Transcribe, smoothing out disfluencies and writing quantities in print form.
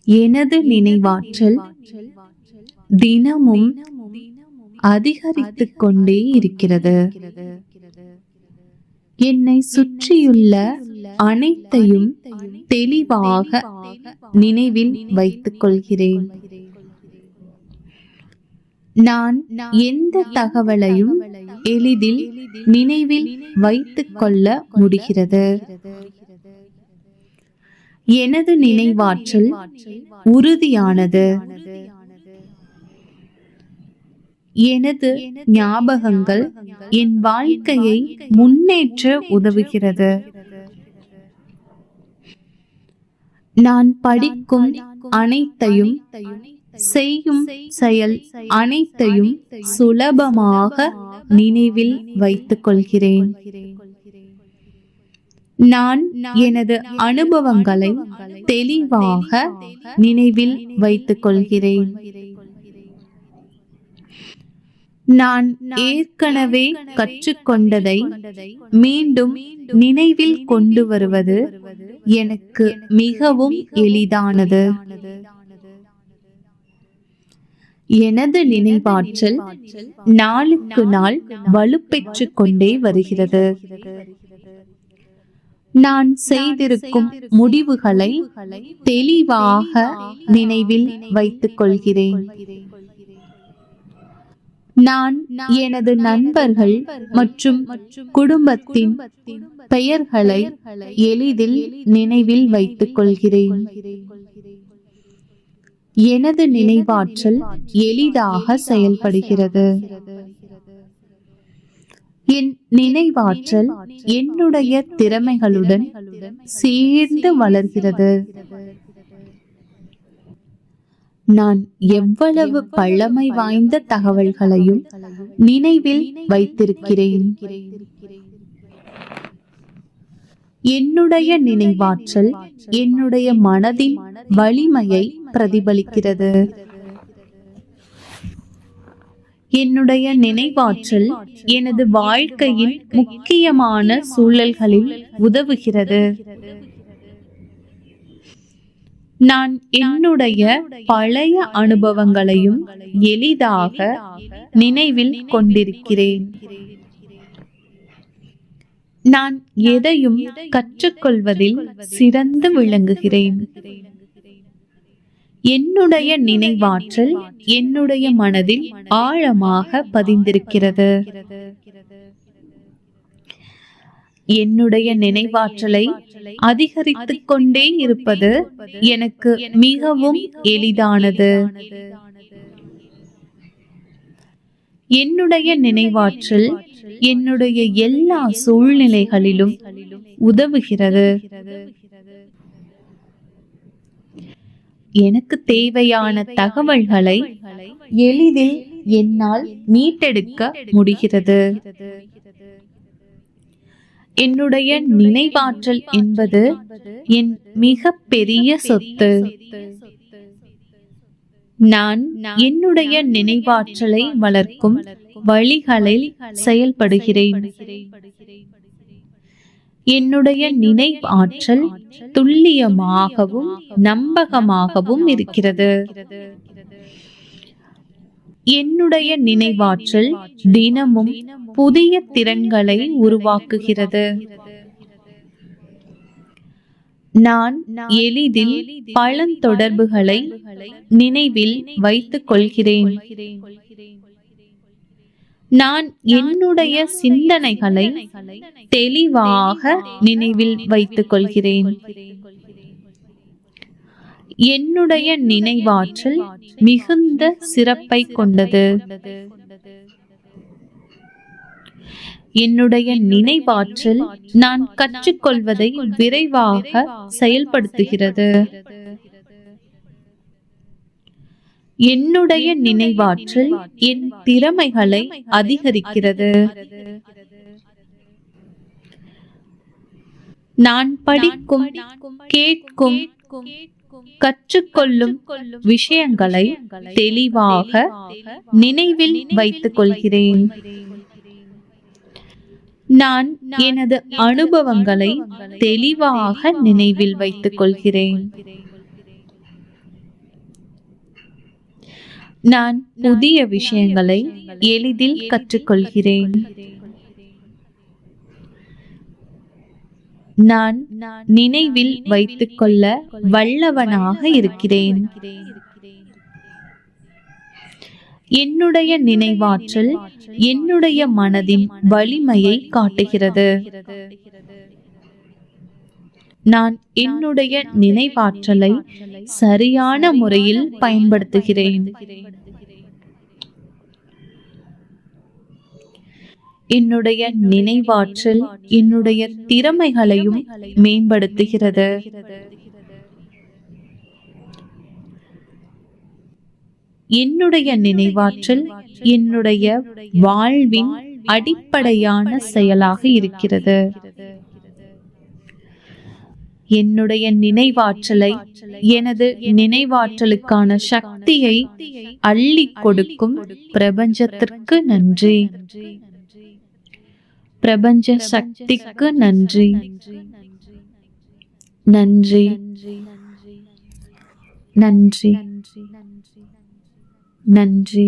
எனது நினைவாற்றல் தினமும் அதிகரித்துக் கொண்டே இருக்கிறது. என்னை சுற்றியுள்ள அனைத்தையும் தெளிவாக நினைவில் வைத்துக் கொள்கிறேன். நான் எந்த தகவலையும் எளிதில் நினைவில் வைத்துக் கொள்ள முடிகிறது. எனது நினைவாற்றல் உறுதியானது. எனது ஞாபகங்கள் என் வாழ்க்கையை முன்னேற்ற உதவுகிறது. நான் படிக்கும் அனைத்தையும், செய்யும் செயல் அனைத்தையும் சுலபமாக நினைவில் வைத்துக் கொள்கிறேன். நான் எனது அனுபவங்களை தெளிவாக நினைவில் வைத்துக் கொள்கிறேன். நான் ஏற்கனவே கற்றுக்கொண்டதை மீண்டும் நினைவில் கொண்டு வருவது எனக்கு மிகவும் எளிதானது. எனது நினைவாற்றல் நாளுக்கு நாள் வலுப்பெற்றுக் கொண்டே வருகிறது. நான் செய்திருக்கும் முடிவுகளை தெளிவாக நினைவில் வைத்துக் கொள்கிறேன். நான் எனது நண்பர்கள் மற்றும் குடும்பத்தின் பெயர்களை எளிதில் நினைவில் வைத்துக் கொள்கிறேன். எனது நினைவாற்றல் எளிதாக செயல்படுகிறது. என் நினைவாற்றல் என்னுடைய திறமைகளுடன் சேர்ந்து வளர்கிறது. நான் எவ்வளவு பழமை வாய்ந்த தகவல்களையும் நினைவில் வைத்திருக்கிறேன். என்னுடைய நினைவாற்றல் என்னுடைய மனதின் வலிமையை பிரதிபலிக்கிறது. என்னுடைய நினைவாற்றல் எனது வாழ்க்கையின் முக்கியமான சூழல்களில் உதவுகிறது. நான் என்னுடைய பழைய அனுபவங்களையும் எளிதாக நினைவில் கொண்டிருக்கிறேன். நான் எதையும் கற்றுக்கொள்வதில் சிறந்து விளங்குகிறேன். என்னுடைய நினைவாற்றல் என்னுடைய மனதில் ஆழமாக பதிந்திருக்கிறது. என்னுடைய நினைவாற்றலை அதிகரித்துக் கொண்டே இருப்பது எனக்கு மிகவும் எளிதானது. என்னுடைய நினைவாற்றல் என்னுடைய எல்லா சூழ்நிலைகளிலும் உதவுகிறது. எனக்கு தேவையான தகவல்களை எளிதில் என்னால் மீட்டெடுக்க முடிகிறது. என்னுடைய நினைவாற்றல் என்பது என் மிக பெரிய சொத்து. நான் என்னுடைய நினைவாற்றலை வளர்க்கும் வழிகளில் செயல்படுகிறேன். என்னுடைய நினைவாற்றல் துல்லியமாகவும் நம்பகமாகவும் இருக்கிறது. என்னுடைய நினைவாற்றல் தினமும் புதிய திறன்களை உருவாக்குகிறது. நான் எளிதில் பழந்தொடர்புகளை நினைவில் வைத்துக் கொள்கிறேன். நான் என்னுடைய சிந்தனைகளை தெளிவாக நினைவில் வைத்துக் கொள்கிறேன். என்னுடைய நினைவாற்றல் மிகுந்த சிறப்பை கொண்டது. என்னுடைய நினைவாற்றல் நான் கற்றுக்கொள்வதை விரைவாக செயல்படுத்துகிறது. என்னுடைய நினைவாற்றல் என் திறமைகளை அதிகரிக்கிறது. நான் படிக்கும், கேட்கும், கற்றுக்கொள்ளும் விஷயங்களை தெளிவாக நினைவில் வைத்துக் கொள்கிறேன். நான் எனது அனுபவங்களை தெளிவாக நினைவில் வைத்துக் கொள்கிறேன். நான் புதிய விஷயங்களை எளிதில் கற்றுக்கொள்கிறேன். நான் நினைவில் வைத்துக்கொள்ள வல்லவனாக இருக்கிறேன். என்னுடைய நினைவாற்றல் என்னுடைய மனதின் வலிமையை காட்டுகிறது. நான் என்னுடைய நினைவாற்றலை சரியான முறையில் பயன்படுத்துகிறேன். என்னுடைய நினைவாற்றல் என்னுடைய திறமைகளையும் மேம்படுத்துகிறது. என்னுடைய நினைவாற்றல் என்னுடைய வாழ்வின் அடிப்படையான செயலாக இருக்கிறது. என்னுடைய நினைவாற்றலை எனது நினைவாற்றலுக்கான சக்தியை அள்ளி கொடுக்கும் பிரபஞ்சத்திற்கு நன்றி. பிரபஞ்ச சக்திக்கு நன்றி. நன்றி, நன்றி, நன்றி.